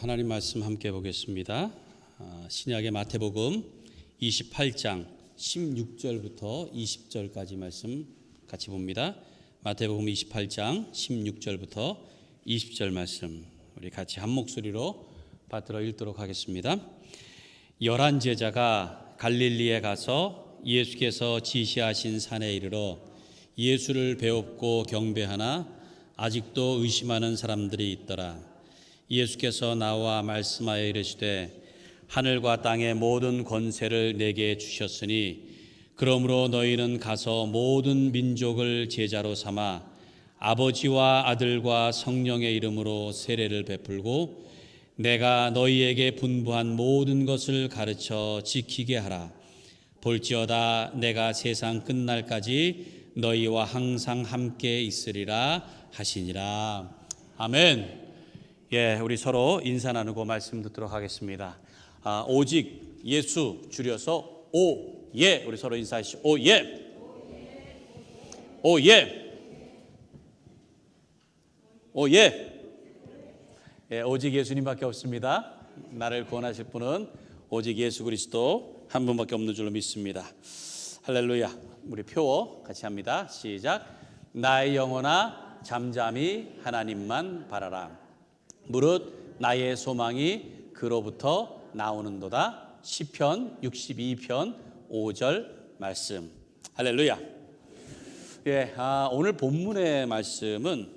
하나님 말씀 함께 보겠습니다. 신약의 마태복음 28장 16절부터 20절까지 말씀 같이 봅니다. 마태복음 28장 16절부터 20절 말씀 우리 같이 한 목소리로 받들어 읽도록 하겠습니다. 11 제자가 갈릴리에 가서 예수께서 지시하신 산에 이르러 예수를 배웁고 경배하나 아직도 의심하는 사람들이 있더라. 예수께서 나와 말씀하여 이르시되 하늘과 땅의 모든 권세를 내게 주셨으니 그러므로 너희는 가서 모든 민족을 제자로 삼아 아버지와 아들과 성령의 이름으로 세례를 베풀고 내가 너희에게 분부한 모든 것을 가르쳐 지키게 하라. 볼지어다 내가 세상 끝날까지 너희와 항상 함께 있으리라 하시니라. 아멘. 우리 서로 인사 나누고 말씀 듣도록 하겠습니다. 오직 예수 줄여서 오예. 우리 서로 인사하시죠. 오예. 오예. 오예. 오직 예수님밖에 없습니다. 나를 구원하실 분은 오직 예수 그리스도 한 분밖에 없는 줄로 믿습니다. 할렐루야. 우리 표 같이 합니다. 시작. 나의 영혼아 잠잠히 하나님만 바라라. 무릇 나의 소망이 그로부터 나오는도다. 시편 62편 5절 말씀. 할렐루야. 오늘 본문의 말씀은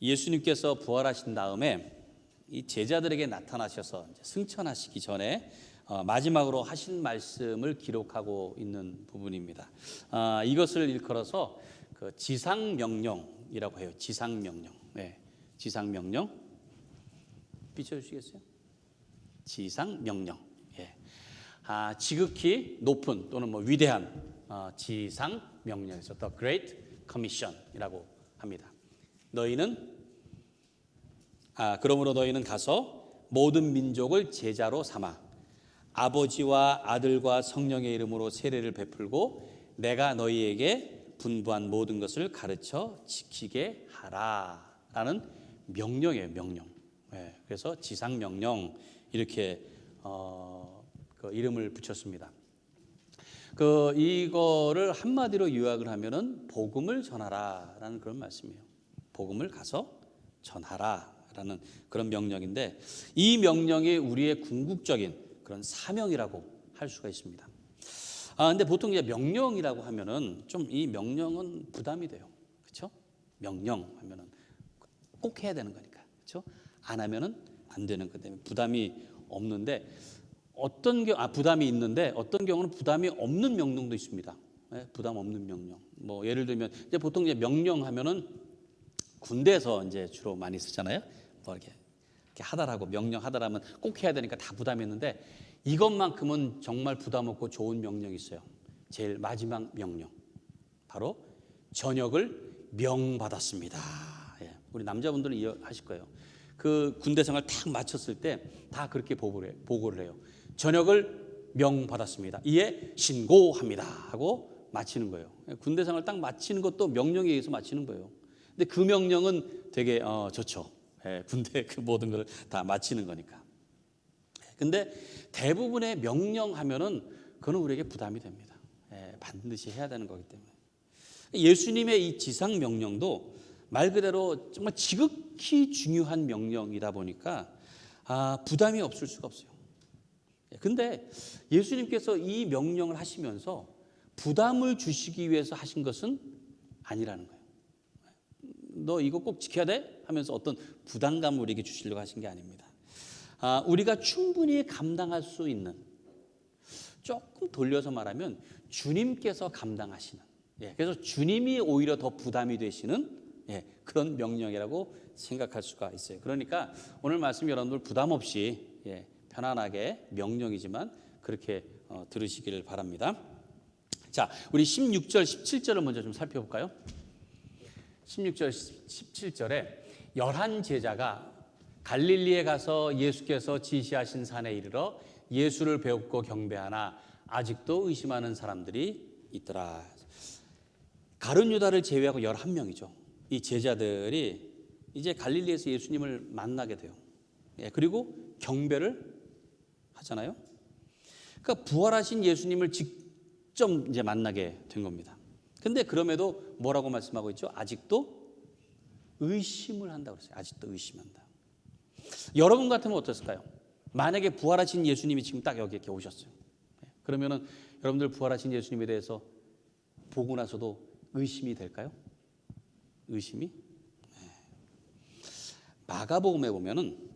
예수님께서 부활하신 다음에 이 제자들에게 나타나셔서 승천하시기 전에 마지막으로 하신 말씀을 기록하고 있는 부분입니다. 이것을 일컬어서 그 지상명령이라고 해요. 지상명령. 지상명령. 비춰주시겠어요? 지상명령. 지극히 높은 또는 위대한 지상명령에서 The Great Commission이라고 합니다. 그러므로 너희는 가서 모든 민족을 제자로 삼아 아버지와 아들과 성령의 이름으로 세례를 베풀고 내가 너희에게 분부한 모든 것을 가르쳐 지키게 하라라는 명령이에요. 명령. 그래서 지상명령 이렇게 그 이름을 붙였습니다. 이거를 한마디로 요약을 하면은 복음을 전하라라는 그런 말씀이에요. 복음을 가서 전하라라는 그런 명령인데 이 명령이 우리의 궁극적인 그런 사명이라고 할 수가 있습니다. 근데 보통 이제 명령이라고 하면은 좀 이 명령은 부담이 돼요. 그렇죠? 명령하면은 꼭 해야 되는 거니까. 그렇죠? 안 하면은 안 되는 것 때문에 부담이 없는데 부담이 있는데 어떤 경우는 부담이 없는 명령도 있습니다. 부담 없는 명령. 예를 들면 이제 보통 이제 명령하면은 군대에서 이제 주로 많이 쓰잖아요. 이렇게 하다라고 명령하다라면 꼭 해야 되니까 다 부담이 있는데 이것만큼은 정말 부담 없고 좋은 명령이 있어요. 제일 마지막 명령. 바로 전역을 명받았습니다. 우리 남자분들은 이해하실 거예요. 그 군대 생활 딱 마쳤을 때 다 그렇게 보고를 해요. 전역을 명받았습니다. 이에 신고합니다 하고 마치는 거예요. 군대 생활 딱 마치는 것도 명령에 의해서 마치는 거예요. 근데 그 명령은 되게 좋죠. 군대 그 모든 걸 다 마치는 거니까. 근데 대부분의 명령하면은 그건 우리에게 부담이 됩니다. 반드시 해야 되는 거기 때문에. 예수님의 이 지상 명령도 말 그대로 정말 지극히 중요한 명령이다 보니까 부담이 없을 수가 없어요. 근데 예수님께서 이 명령을 하시면서 부담을 주시기 위해서 하신 것은 아니라는 거예요. 너 이거 꼭 지켜야 돼? 하면서 어떤 부담감을 우리에게 주시려고 하신 게 아닙니다. 우리가 충분히 감당할 수 있는, 조금 돌려서 말하면 주님께서 감당하시는, 그래서 주님이 오히려 더 부담이 되시는 그런 명령이라고 생각할 수가 있어요. 그러니까 오늘 말씀 여러분들 부담 없이 편안하게 명령이지만 그렇게 들으시기를 바랍니다. 자, 우리 16절, 17절을 먼저 좀 살펴볼까요? 16절, 17절에 11 제자가 갈릴리에 가서 예수께서 지시하신 산에 이르러 예수를 배웁고 경배하나 아직도 의심하는 사람들이 있더라. 가룟 유다를 제외하고 11명이죠. 이 제자들이 이제 갈릴리에서 예수님을 만나게 돼요. 그리고 경배를 하잖아요. 그러니까 부활하신 예수님을 직접 이제 만나게 된 겁니다. 근데 그럼에도 뭐라고 말씀하고 있죠? 아직도 의심을 한다고 그랬어요. 아직도 의심한다. 여러분 같으면 어땠을까요? 만약에 부활하신 예수님이 지금 딱 여기 이렇게 오셨어요. 그러면은 여러분들 부활하신 예수님에 대해서 보고 나서도 의심이 될까요? 의심이? 마가복음에 보면은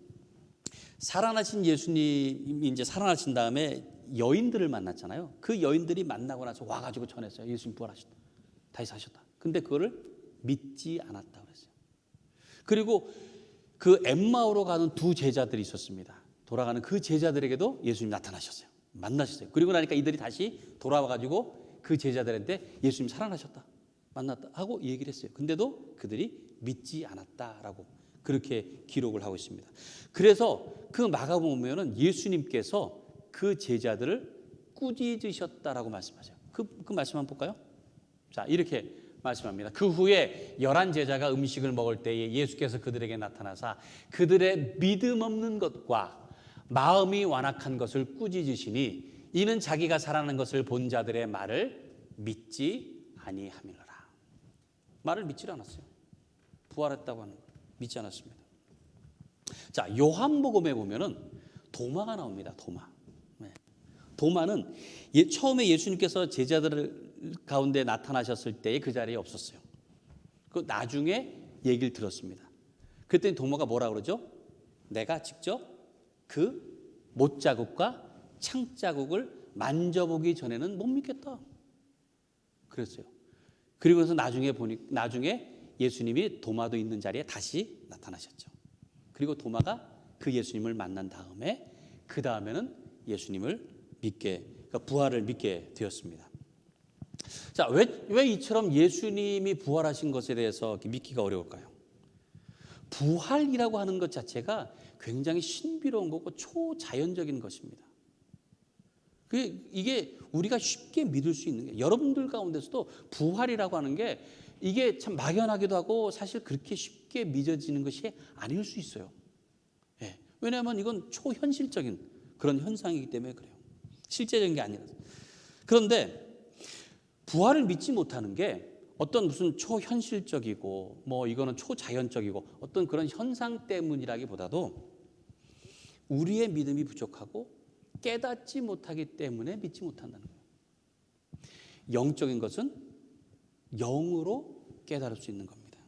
살아나신 예수님이 이제 살아나신 다음에 여인들을 만났잖아요. 그 여인들이 만나고 나서 와가지고 전했어요. 예수님 부활하셨다. 다시 사셨다. 근데 그거를 믿지 않았다 그랬어요. 그리고 그 엠마오로 가는 두 제자들이 있었습니다. 돌아가는 그 제자들에게도 예수님 나타나셨어요. 만나셨어요. 그리고 나니까 이들이 다시 돌아와가지고 그 제자들한테 예수님 살아나셨다. 만났다 하고 얘기를 했어요. 근데도 그들이 믿지 않았다라고 그렇게 기록을 하고 있습니다. 그래서 그 마가복음에 보면은 예수님께서 그 제자들을 꾸짖으셨다라고 말씀하세요. 그 말씀 한번 볼까요? 자, 이렇게 말씀합니다. 그 후에 11 제자가 음식을 먹을 때에 예수께서 그들에게 나타나사 그들의 믿음 없는 것과 마음이 완악한 것을 꾸짖으시니 이는 자기가 살아난 것을 본 자들의 말을 믿지 아니함이로라. 말을 믿지 않았어요. 부활했다고 하는 걸 믿지 않았습니다. 자, 요한복음에 보면은 도마가 나옵니다. 도마. 도마는 처음에 예수님께서 제자들 가운데 나타나셨을 때에 그 자리에 없었어요. 그 나중에 얘기를 들었습니다. 그랬더니 도마가 뭐라 그러죠? 내가 직접 그 못자국과 창자국을 만져보기 전에는 못 믿겠다. 그랬어요. 그리고 나서 나중에 예수님이 도마도 있는 자리에 다시 나타나셨죠. 그리고 도마가 그 예수님을 만난 다음에 그 다음에는 예수님을 그러니까 부활을 믿게 되었습니다. 자, 왜 이처럼 예수님이 부활하신 것에 대해서 믿기가 어려울까요? 부활이라고 하는 것 자체가 굉장히 신비로운 거고 초자연적인 것입니다. 이게 우리가 쉽게 믿을 수 있는 게 여러분들 가운데서도 부활이라고 하는 게 이게 참 막연하기도 하고 사실 그렇게 쉽게 믿어지는 것이 아닐 수 있어요. 왜냐하면 이건 초현실적인 그런 현상이기 때문에 그래요. 실제적인 게 아니라서. 그런데 부활을 믿지 못하는 게 어떤 무슨 초현실적이고 뭐 이거는 초자연적이고 어떤 그런 현상 때문이라기보다도 우리의 믿음이 부족하고 깨닫지 못하기 때문에 믿지 못한다는 거예요. 영적인 것은 영으로 깨달을 수 있는 겁니다.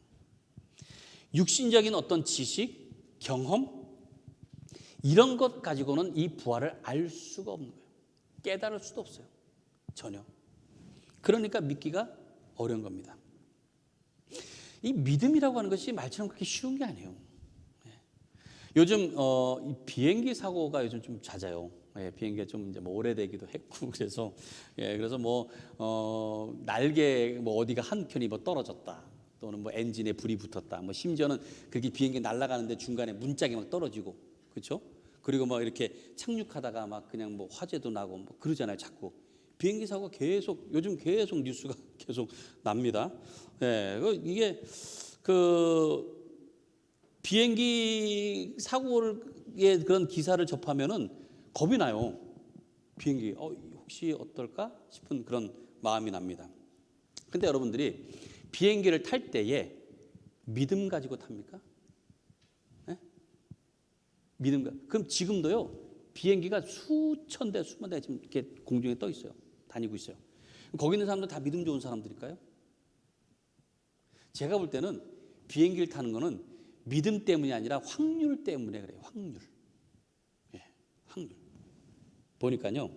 육신적인 어떤 지식, 경험 이런 것 가지고는 이 부활을 알 수가 없는 거예요. 깨달을 수도 없어요. 전혀. 그러니까 믿기가 어려운 겁니다. 이 믿음이라고 하는 것이 말처럼 그렇게 쉬운 게 아니에요. 요즘 이 비행기 사고가 요즘 좀 잦아요. 비행기가 좀 이제 뭐 오래되기도 했고 그래서 뭐 날개 뭐 어디가 한 편이 뭐 떨어졌다 또는 뭐 엔진에 불이 붙었다 뭐 심지어는 그렇게 비행기 날아가는데 중간에 문짝이 막 떨어지고 그렇죠? 그리고 막 이렇게 착륙하다가 막 그냥 뭐 화재도 나고 뭐 그러잖아요. 자꾸 비행기 사고가 요즘 계속 뉴스가 계속 납니다. 이게 그 비행기 사고의 그런 기사를 접하면은 겁이 나요. 비행기 혹시 어떨까 싶은 그런 마음이 납니다. 근데 여러분들이 비행기를 탈 때에 믿음 가지고 탑니까? 그럼 지금도요 비행기가 수천 대 수만 대 지금 이렇게 공중에 떠 있어요. 다니고 있어요. 거기 있는 사람들 다 믿음 좋은 사람들일까요? 제가 볼 때는 비행기를 타는 거는 믿음 때문이 아니라 확률 때문에 그래요. 확률. 확률. 보니까요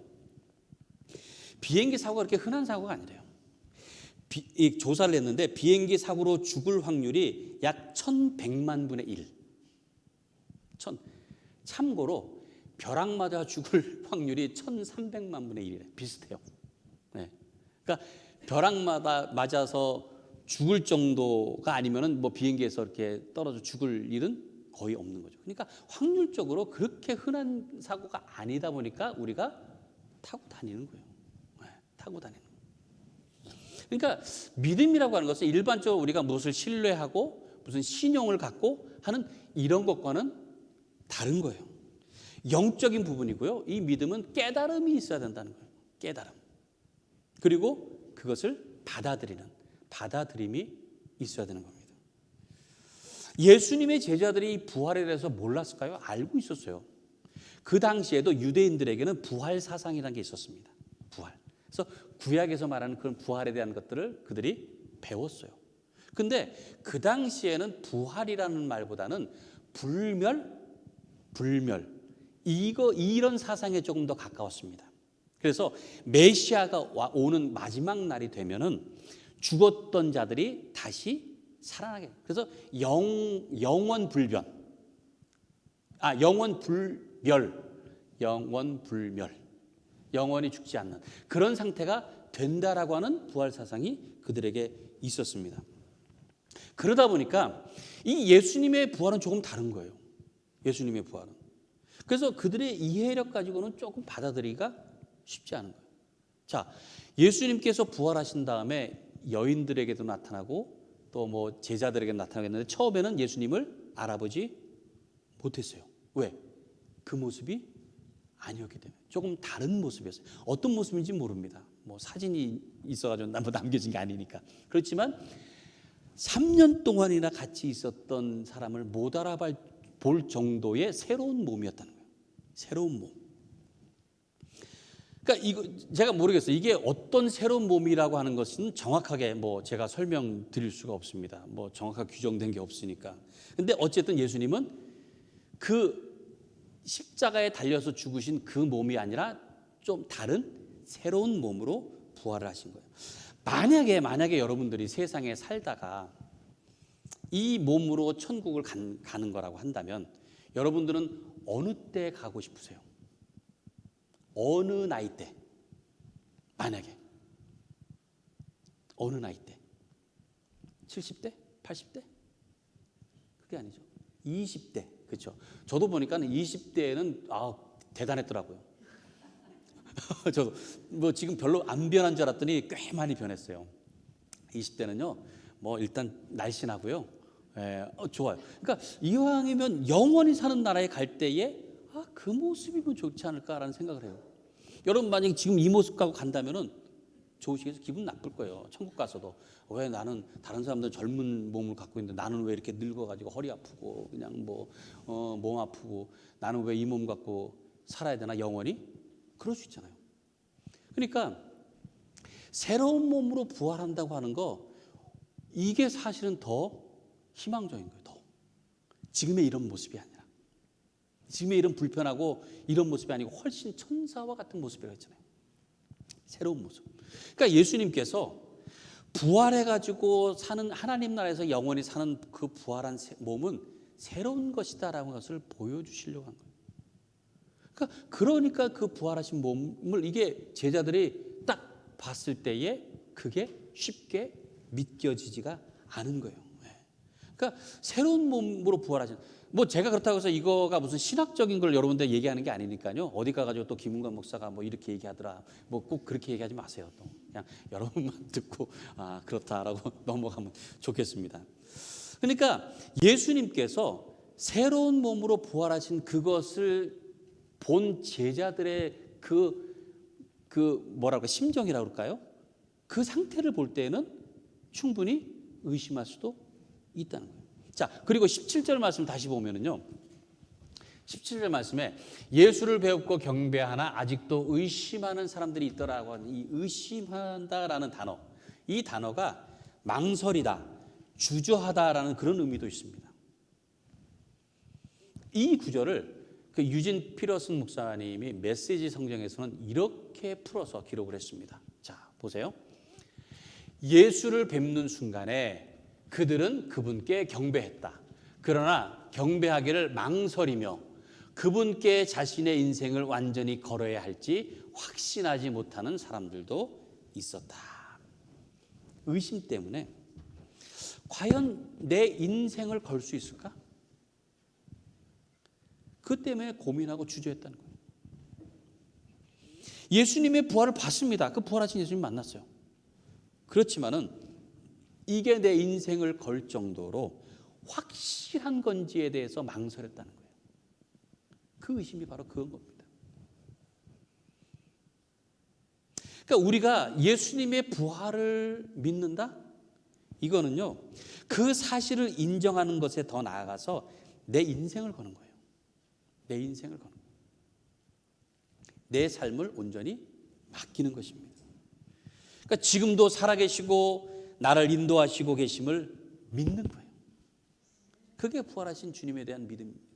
비행기 사고가 그렇게 흔한 사고가 아니래요. 이 조사를 했는데 비행기 사고로 죽을 확률이 약 1100만 분의 1. 참고로 벼락 맞아 죽을 확률이 1300만 분의 1이래요. 비슷해요. 그러니까 벼락 맞아서 죽을 정도가 아니면은 뭐 비행기에서 이렇게 떨어져 죽을 일은 거의 없는 거죠. 그러니까 확률적으로 그렇게 흔한 사고가 아니다 보니까 우리가 타고 다니는 거예요. 타고 다니는 거예요. 그러니까 믿음이라고 하는 것은 일반적으로 우리가 무엇을 신뢰하고 무슨 신용을 갖고 하는 이런 것과는 다른 거예요. 영적인 부분이고요. 이 믿음은 깨달음이 있어야 된다는 거예요. 깨달음. 그리고 그것을 받아들임이 있어야 되는 겁니다. 예수님의 제자들이 부활에 대해서 몰랐을까요? 알고 있었어요. 그 당시에도 유대인들에게는 부활 사상이라는 게 있었습니다. 부활. 그래서 구약에서 말하는 그런 부활에 대한 것들을 그들이 배웠어요. 근데 그 당시에는 부활이라는 말보다는 불멸 이런 사상에 조금 더 가까웠습니다. 그래서 메시아가 오는 마지막 날이 되면은 죽었던 자들이 다시 살아나게. 그래서 영원 불멸. 영원히 죽지 않는 그런 상태가 된다라고 하는 부활 사상이 그들에게 있었습니다. 그러다 보니까 이 예수님의 부활은 조금 다른 거예요. 예수님의 부활은. 그래서 그들의 이해력 가지고는 조금 받아들이기가 쉽지 않은 거예요. 자, 예수님께서 부활하신 다음에 여인들에게도 나타나고 또 뭐 제자들에게 나타나겠는데 처음에는 예수님을 알아보지 못했어요. 왜? 그 모습이 아니었기 때문에. 조금 다른 모습이었어요. 어떤 모습인지 모릅니다. 뭐 사진이 있어가지고 남겨진 게 아니니까. 그렇지만 3년 동안이나 같이 있었던 사람을 못 알아볼 정도의 새로운 몸이었다는 거예요. 새로운 몸. 그러니까 이거 제가 모르겠어요. 이게 어떤 새로운 몸이라고 하는 것은 정확하게 뭐 제가 설명드릴 수가 없습니다. 뭐 정확하게 규정된 게 없으니까. 근데 어쨌든 예수님은 그 십자가에 달려서 죽으신 그 몸이 아니라 좀 다른 새로운 몸으로 부활을 하신 거예요. 만약에 여러분들이 세상에 살다가 이 몸으로 천국을 가는 거라고 한다면 여러분들은 어느 때 가고 싶으세요? 어느 나이 때? 만약에 어느 나이 때? 70대? 80대? 그게 아니죠. 20대. 그렇죠. 저도 보니까 20대에는 대단했더라고요. 저도 뭐 지금 별로 안 변한 줄 알았더니 꽤 많이 변했어요. 20대는요. 뭐 일단 날씬하고요. 좋아요. 그러니까 이왕이면 영원히 사는 나라에 갈 때에 그 모습이면 좋지 않을까라는 생각을 해요. 여러분 만약에 지금 이 모습 갖고 간다면은 좋으시겠어요? 기분 나쁠 거예요. 천국 가서도 왜 나는 다른 사람들은 젊은 몸을 갖고 있는데 나는 왜 이렇게 늙어가지고 허리 아프고 그냥 몸 아프고 나는 왜 이 몸 갖고 살아야 되나 영원히? 그럴 수 있잖아요. 그러니까 새로운 몸으로 부활한다고 하는 거 이게 사실은 더 희망적인 거예요. 더 지금의 이런 모습이 아니라 지금의 이런 불편하고 이런 모습이 아니고 훨씬 천사와 같은 모습이라고 했잖아요. 새로운 모습. 그러니까 예수님께서 부활해가지고 사는 하나님 나라에서 영원히 사는 그 부활한 몸은 새로운 것이다라는 것을 보여주시려고 한 거예요. 그러니까 그 부활하신 몸을 이게 제자들이 딱 봤을 때에 그게 쉽게 믿겨지지가 않은 거예요. 그러니까 새로운 몸으로 부활하신. 뭐 제가 그렇다고 해서 이거가 무슨 신학적인 걸 여러분들 얘기하는 게 아니니까요. 어디 가가지고 또 김은관 목사가 뭐 이렇게 얘기하더라. 뭐 꼭 그렇게 얘기하지 마세요. 또 그냥 여러분만 듣고 그렇다라고 넘어가면 좋겠습니다. 그러니까 예수님께서 새로운 몸으로 부활하신 그것을 본 제자들의 뭐랄까 심정이라고 그럴까요? 그 상태를 볼 때에는 충분히 의심할 수도 있다는 거예요. 자, 그리고 17절 말씀 다시 보면은요. 17절 말씀에 예수를 배웠고 경배하나 아직도 의심하는 사람들이 있더라고 하는 이 의심한다라는 단어. 이 단어가 망설이다, 주저하다라는 그런 의미도 있습니다. 이 구절을 그 유진 피러슨 목사님이 메시지 성경에서는 이렇게 풀어서 기록을 했습니다. 자, 보세요. 예수를 뵙는 순간에 그들은 그분께 경배했다. 그러나 경배하기를 망설이며 그분께 자신의 인생을 완전히 걸어야 할지 확신하지 못하는 사람들도 있었다. 의심 때문에 과연 내 인생을 걸 수 있을까? 그 때문에 고민하고 주저했다는 거예요. 예수님의 부활을 봤습니다. 그 부활하신 예수님 만났어요. 그렇지만은 이게 내 인생을 걸 정도로 확실한 건지에 대해서 망설였다는 거예요. 그 의심이 바로 그건 겁니다. 그러니까 우리가 예수님의 부활을 믿는다? 이거는요, 그 사실을 인정하는 것에 더 나아가서 내 인생을 거는 거예요. 내 인생을 거는 거예요. 내 삶을 온전히 맡기는 것입니다. 그러니까 지금도 살아계시고 나를 인도하시고 계심을 믿는 거예요. 그게 부활하신 주님에 대한 믿음입니다.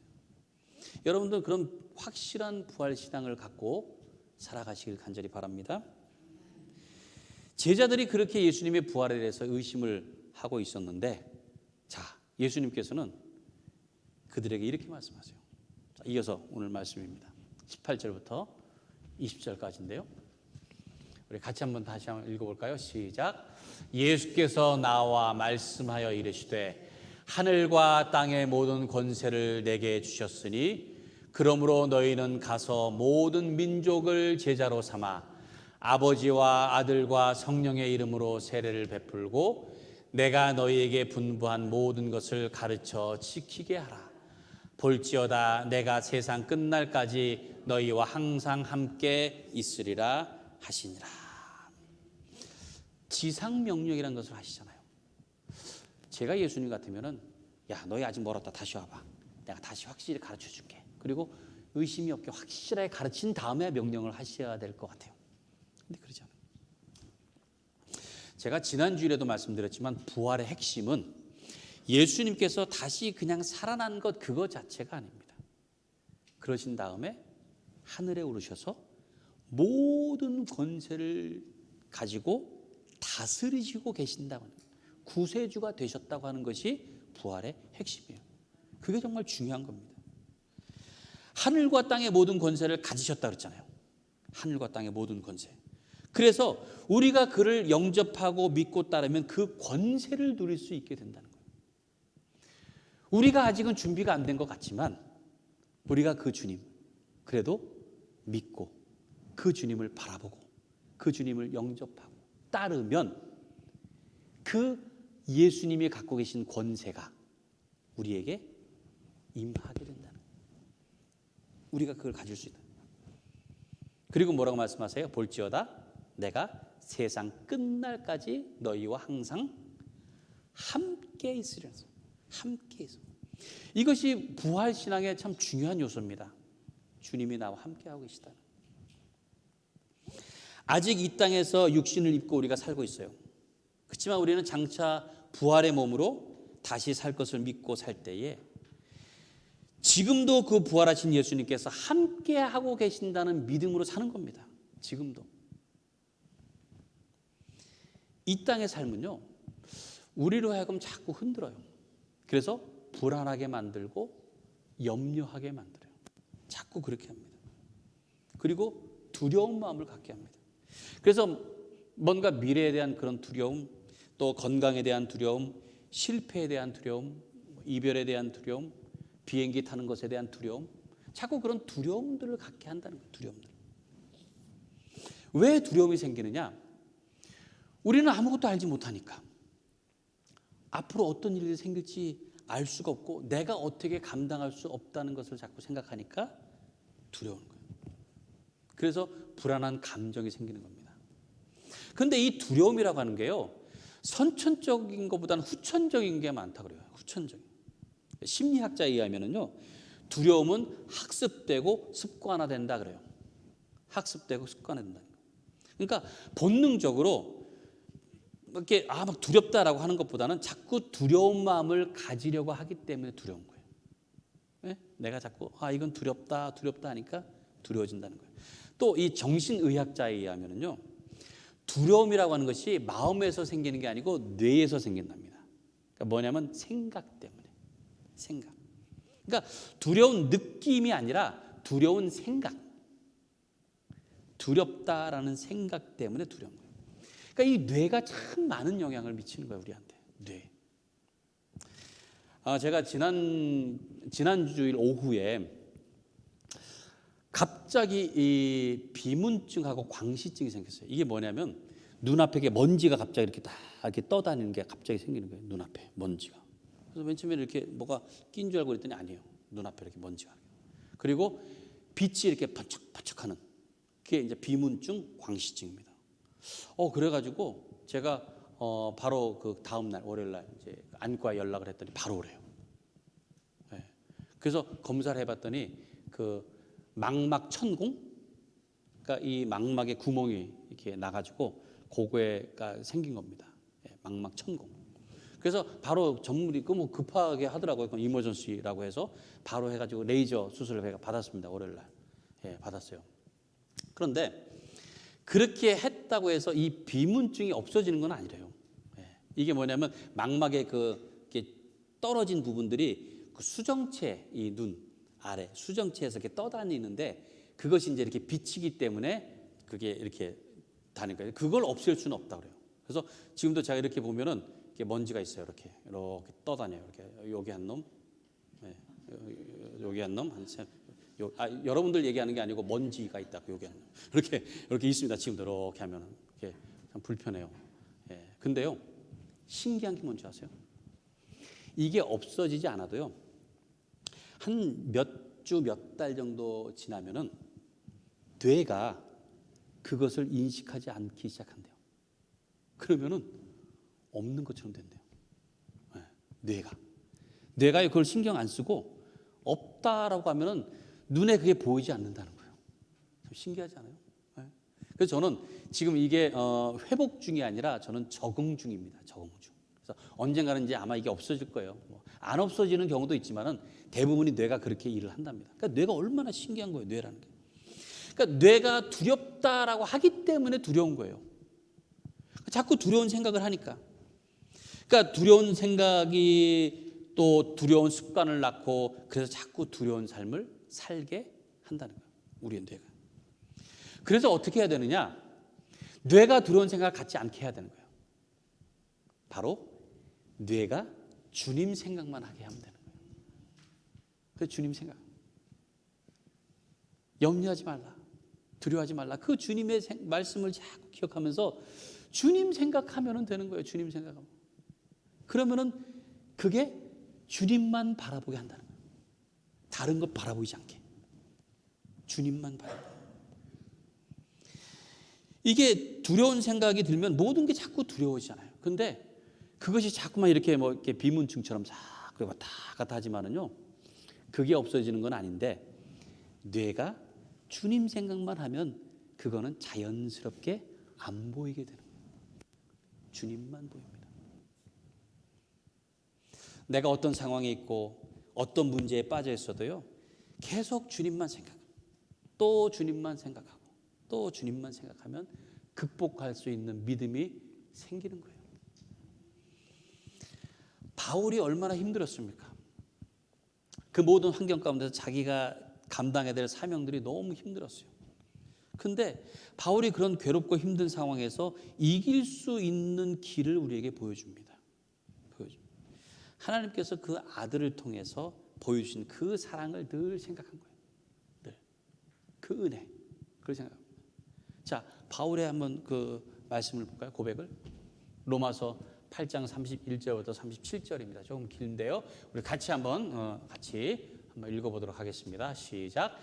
여러분들 그런 확실한 부활 신앙을 갖고 살아가시길 간절히 바랍니다. 제자들이 그렇게 예수님의 부활에 대해서 의심을 하고 있었는데, 자, 예수님께서는 그들에게 이렇게 말씀하세요. 자, 이어서 오늘 말씀입니다. 18절부터 20절까지인데요. 우리 같이 한번 다시 한번 읽어볼까요? 시작. 예수께서 나와 말씀하여 이르시되 하늘과 땅의 모든 권세를 내게 주셨으니 그러므로 너희는 가서 모든 민족을 제자로 삼아 아버지와 아들과 성령의 이름으로 세례를 베풀고 내가 너희에게 분부한 모든 것을 가르쳐 지키게 하라. 볼지어다 내가 세상 끝날까지 너희와 항상 함께 있으리라 하시니라. 지상 명령이라는 것을 하시잖아요. 제가 예수님 같으면은 야, 너희 아직 멀었다. 다시 와봐. 내가 다시 확실히 가르쳐 줄게. 그리고 의심이 없게 확실하게 가르친 다음에 명령을 하셔야 될 것 같아요. 근데 그러지 않아요. 제가 지난주일에도 말씀드렸지만 부활의 핵심은 예수님께서 다시 그냥 살아난 것 그거 자체가 아닙니다. 그러신 다음에 하늘에 오르셔서 모든 권세를 가지고 다스리시고 계신다고 하는 거예요. 구세주가 되셨다고 하는 것이 부활의 핵심이에요. 그게 정말 중요한 겁니다. 하늘과 땅의 모든 권세를 가지셨다 그랬잖아요. 하늘과 땅의 모든 권세. 그래서 우리가 그를 영접하고 믿고 따르면 그 권세를 누릴 수 있게 된다는 거예요. 우리가 아직은 준비가 안 된 것 같지만 우리가 그 주님 그래도 믿고 그 주님을 바라보고 그 주님을 영접하고 따르면 그 예수님이 갖고 계신 권세가 우리에게 임하게 된다는 거예요. 우리가 그걸 가질 수 있다. 그리고 뭐라고 말씀하세요? 볼지어다 내가 세상 끝날까지 너희와 항상 함께 있으리라. 함께 있어. 이것이 부활 신앙의 참 중요한 요소입니다. 주님이 나와 함께하고 계시다. 아직 이 땅에서 육신을 입고 우리가 살고 있어요. 그렇지만 우리는 장차 부활의 몸으로 다시 살 것을 믿고 살 때에 지금도 그 부활하신 예수님께서 함께하고 계신다는 믿음으로 사는 겁니다. 지금도. 이 땅의 삶은요, 우리로 하여금 자꾸 흔들어요. 그래서 불안하게 만들고 염려하게 만들어요. 자꾸 그렇게 합니다. 그리고 두려운 마음을 갖게 합니다. 그래서 뭔가 미래에 대한 그런 두려움, 또 건강에 대한 두려움, 실패에 대한 두려움, 이별에 대한 두려움, 비행기 타는 것에 대한 두려움, 자꾸 그런 두려움들을 갖게 한다는 거예요. 두려움들. 왜 두려움이 생기느냐? 우리는 아무것도 알지 못하니까. 앞으로 어떤 일이 생길지 알 수가 없고 내가 어떻게 감당할 수 없다는 것을 자꾸 생각하니까 두려운 거예요. 그래서 불안한 감정이 생기는 겁니다. 그런데 이 두려움이라고 하는 게요, 선천적인 것보다는 후천적인 게 많다 그래요. 후천적인. 심리학자에 의하면요, 두려움은 학습되고 습관화된다 그래요. 학습되고 습관화된다. 그러니까 본능적으로 이렇게 막 두렵다라고 하는 것보다는 자꾸 두려운 마음을 가지려고 하기 때문에 두려운 거예요. 네? 내가 자꾸 이건 두렵다 하니까 두려워진다는 거예요. 또 이 정신의학자에 의하면요, 두려움이라고 하는 것이 마음에서 생기는 게 아니고 뇌에서 생긴답니다. 그러니까 뭐냐면 생각 때문에. 생각. 그러니까 두려운 느낌이 아니라 두려운 생각. 두렵다라는 생각 때문에 두려운 거예요. 그러니까 이 뇌가 참 많은 영향을 미치는 거예요, 우리한테. 뇌. 제가 지난주일 오후에 갑자기 이 비문증하고 광시증이 생겼어요. 이게 뭐냐면 눈앞에 먼지가 갑자기 이렇게 딱 이렇게 떠다니는 게 갑자기 생기는 거예요. 눈앞에 먼지가. 그래서 맨 처음에 이렇게 뭐가 낀 줄 알고 그랬더니 아니에요. 눈앞에 이렇게 먼지가. 그리고 빛이 이렇게 번쩍번쩍하는 그게 이제 비문증 광시증입니다. 그래가지고 제가 바로 그 다음 날 월요일 날 이제 안과에 연락을 했더니 바로 오래요. 네. 그래서 검사를 해봤더니 그 망막 천공, 그러니까 이 망막에 구멍이 이렇게 나가지고 그거가 생긴 겁니다. 네. 망막 천공. 그래서 바로 전문의 뭐 급하게 하더라고요. 이머전시라고 해서 바로 해가지고 레이저 수술을 받았습니다. 월요일 날. 예, 받았어요. 그런데 그렇게 했다고 해서 이 비문증이 없어지는 건 아니래요. 예, 이게 뭐냐면 망막에 이렇게 떨어진 부분들이 그 수정체, 이 눈 아래 수정체에서 이렇게 떠다니는데 그것이 이제 이렇게 비치기 때문에 그게 이렇게 다니는 거예요. 그걸 없앨 수는 없다 그래요. 그래서 지금도 제가 이렇게 보면은 이렇게 먼지가 있어요. 이렇게 떠다녀요. 이렇게 여기 한 놈, 네, 여기 한 놈, 여러분들 얘기하는 게 아니고 먼지가 있다고 여기 한 놈. 이렇게 있습니다. 지금도 이렇게 하면은 이렇게 참 불편해요. 예, 근데요, 신기한 게 뭔지 아세요? 이게 없어지지 않아도요, 한 몇 주, 몇 달 정도 지나면은 뇌가 그것을 인식하지 않기 시작한대요. 그러면은 없는 것처럼 된대요. 네, 뇌가 그걸 신경 안 쓰고 없다라고 하면은 눈에 그게 보이지 않는다는 거예요. 좀 신기하지 않아요? 네. 그래서 저는 지금 이게 회복 중이 아니라 저는 적응 중입니다. 적응 중. 그래서 언젠가는 이제 아마 이게 없어질 거예요. 안 없어지는 경우도 있지만은 대부분이 뇌가 그렇게 일을 한답니다. 그러니까 뇌가 얼마나 신기한 거예요, 뇌라는 게. 그러니까 뇌가 두렵다라고 하기 때문에 두려운 거예요. 자꾸 두려운 생각을 하니까. 그러니까 두려운 생각이 또 두려운 습관을 낳고 그래서 자꾸 두려운 삶을 살게 한다는 거예요. 우리의 뇌가. 그래서 어떻게 해야 되느냐? 뇌가 두려운 생각을 갖지 않게 해야 되는 거예요. 바로 뇌가 주님 생각만 하게 하면 되는 거예요. 그래서 주님 생각. 염려하지 말라. 두려워하지 말라. 그 주님의 말씀을 자꾸 기억하면서 주님 생각하면 되는 거예요. 주님 생각하면. 그러면은 그게 주님만 바라보게 한다는 거예요. 다른 것 바라보이지 않게. 주님만 바라보게. 이게 두려운 생각이 들면 모든 게 자꾸 두려워지잖아요. 근데 그것이 자꾸만 이렇게 이렇게 비문증처럼 싹 그리고 왔다 갔다 하지만은요, 그게 없어지는 건 아닌데 뇌가 주님 생각만 하면 그거는 자연스럽게 안 보이게 되는 거예요. 주님만 보입니다. 내가 어떤 상황에 있고 어떤 문제에 빠져 있어도요, 계속 주님만 생각하고 또 주님만 생각하고 또 주님만 생각하면 극복할 수 있는 믿음이 생기는 거예요. 바울이 얼마나 힘들었습니까? 그 모든 환경 가운데서 자기가 감당해야 될 사명들이 너무 힘들었어요. 근데 바울이 그런 괴롭고 힘든 상황에서 이길 수 있는 길을 우리에게 보여줍니다. 하나님께서 그 아들을 통해서 보여주신 그 사랑을 늘 생각한 거예요. 늘. 그 은혜. 그걸 생각합니다. 자, 바울의 한번 그 말씀을 볼까요? 고백을. 로마서 8장 31절부터 37절입니다. 조금 긴데요. 우리 같이 한번 읽어보도록 하겠습니다. 시작.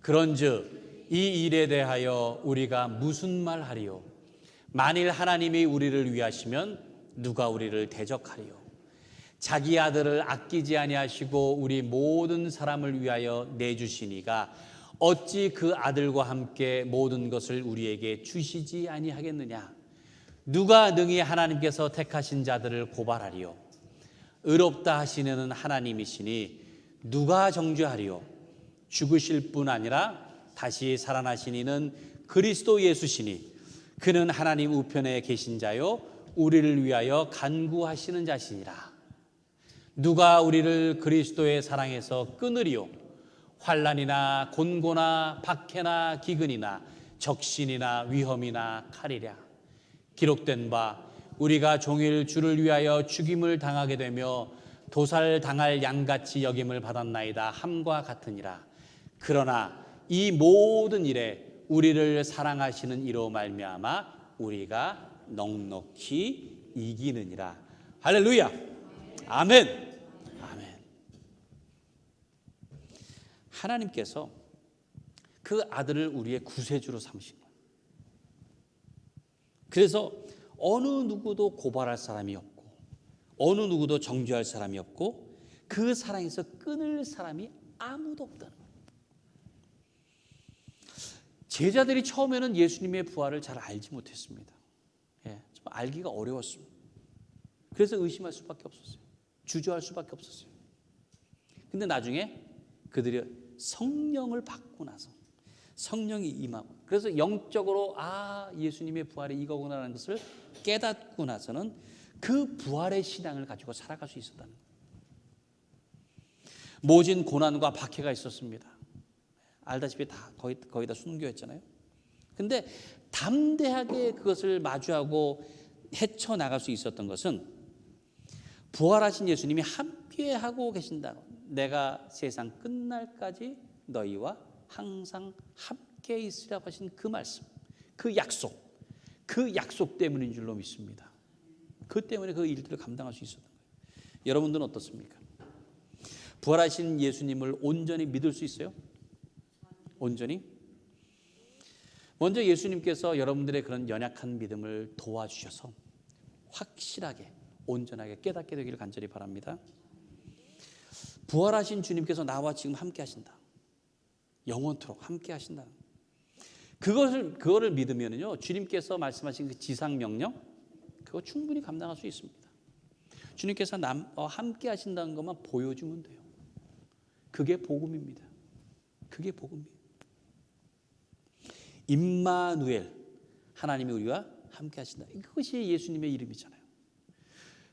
그런즉 이 일에 대하여 우리가 무슨 말하리요? 만일 하나님이 우리를 위하시면 누가 우리를 대적하리요? 자기 아들을 아끼지 아니하시고 우리 모든 사람을 위하여 내주시니가 어찌 그 아들과 함께 모든 것을 우리에게 주시지 아니하겠느냐? 누가 능히 하나님께서 택하신 자들을 고발하리요? 의롭다 하시는 하나님이시니 누가 정죄하리요? 죽으실 뿐 아니라 다시 살아나신 이는 그리스도 예수시니 그는 하나님 우편에 계신 자요 우리를 위하여 간구하시는 자시니라. 누가 우리를 그리스도의 사랑에서 끊으리요? 환난이나 곤고나 박해나 기근이나 적신이나 위험이나 칼이랴. 기록된 바 우리가 종일 주를 위하여 죽임을 당하게 되며 도살당할 양같이 여김을 받았나이다 함과 같으니라. 그러나 이 모든 일에 우리를 사랑하시는 이로 말미암아 우리가 넉넉히 이기느니라. 할렐루야. 아멘. 아멘. 하나님께서 그 아들을 우리의 구세주로 삼으신 거예요. 그래서 어느 누구도 고발할 사람이 없고 어느 누구도 정죄할 사람이 없고 그 사랑에서 끊을 사람이 아무도 없다는 거예요. 제자들이 처음에는 예수님의 부활을 잘 알지 못했습니다. 좀 알기가 어려웠습니다. 그래서 의심할 수밖에 없었어요. 주저할 수밖에 없었어요. 근데 나중에 그들이 성령을 받고 나서 성령이 임하고 그래서 영적으로 예수님의 부활이 이거구나라는 것을 깨닫고 나서는 그 부활의 신앙을 가지고 살아갈 수 있었다는 거예요. 모진 고난과 박해가 있었습니다. 알다시피 다 거의 다 순교했잖아요. 근데 담대하게 그것을 마주하고 헤쳐나갈 수 있었던 것은 부활하신 예수님이 함께하고 계신다. 내가 세상 끝날까지 너희와 항상 함께 있으라고 하신 그 말씀, 그 약속 때문인 줄로 믿습니다. 그 때문에 그 일들을 감당할 수 있었던 거예요. 여러분들은 어떻습니까? 부활하신 예수님을 온전히 믿을 수 있어요? 온전히? 먼저 예수님께서 여러분들의 그런 연약한 믿음을 도와주셔서 확실하게 온전하게 깨닫게 되기를 간절히 바랍니다. 부활하신 주님께서 나와 지금 함께 하신다. 영원토록 함께 하신다. 그거를 믿으면요, 주님께서 말씀하신 그 지상 명령 그거 충분히 감당할 수 있습니다. 주님께서 함께 하신다는 것만 보여주면 돼요. 그게 복음입니다. 그게 복음이에요. 임마누엘, 하나님이 우리와 함께 하신다. 그것이 예수님의 이름이잖아요.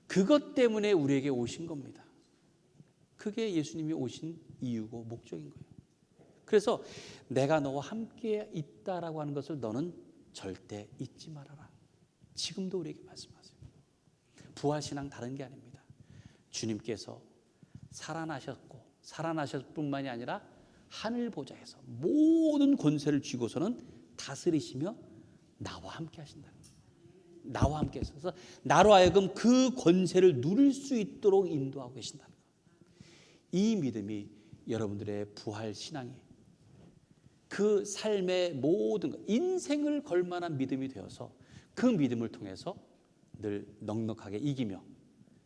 그것 때문에 우리에게 오신 겁니다. 그게 예수님이 오신 이유고 목적인 거예요. 그래서 내가 너와 함께 있다라고 하는 것을 너는 절대 잊지 말아라. 지금도 우리에게 말씀하세요. 부활신앙 다른 게 아닙니다. 주님께서 살아나셨을 뿐만이 아니라 하늘 보좌에서 모든 권세를 쥐고서는 다스리시며 나와 함께 하신다는 거예요. 나와 함께 있어서 나로 하여금 그 권세를 누릴 수 있도록 인도하고 계신다는 거예요. 이 믿음이 여러분들의 부활 신앙이 그 삶의 모든 것, 인생을 걸 만한 믿음이 되어서 그 믿음을 통해서 늘 넉넉하게 이기며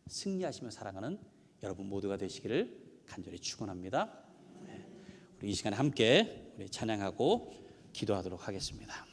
승리하시며 살아가는 여러분 모두가 되시기를 간절히 축원합니다. 우리 이 시간에 함께 우리 찬양하고 기도하도록 하겠습니다.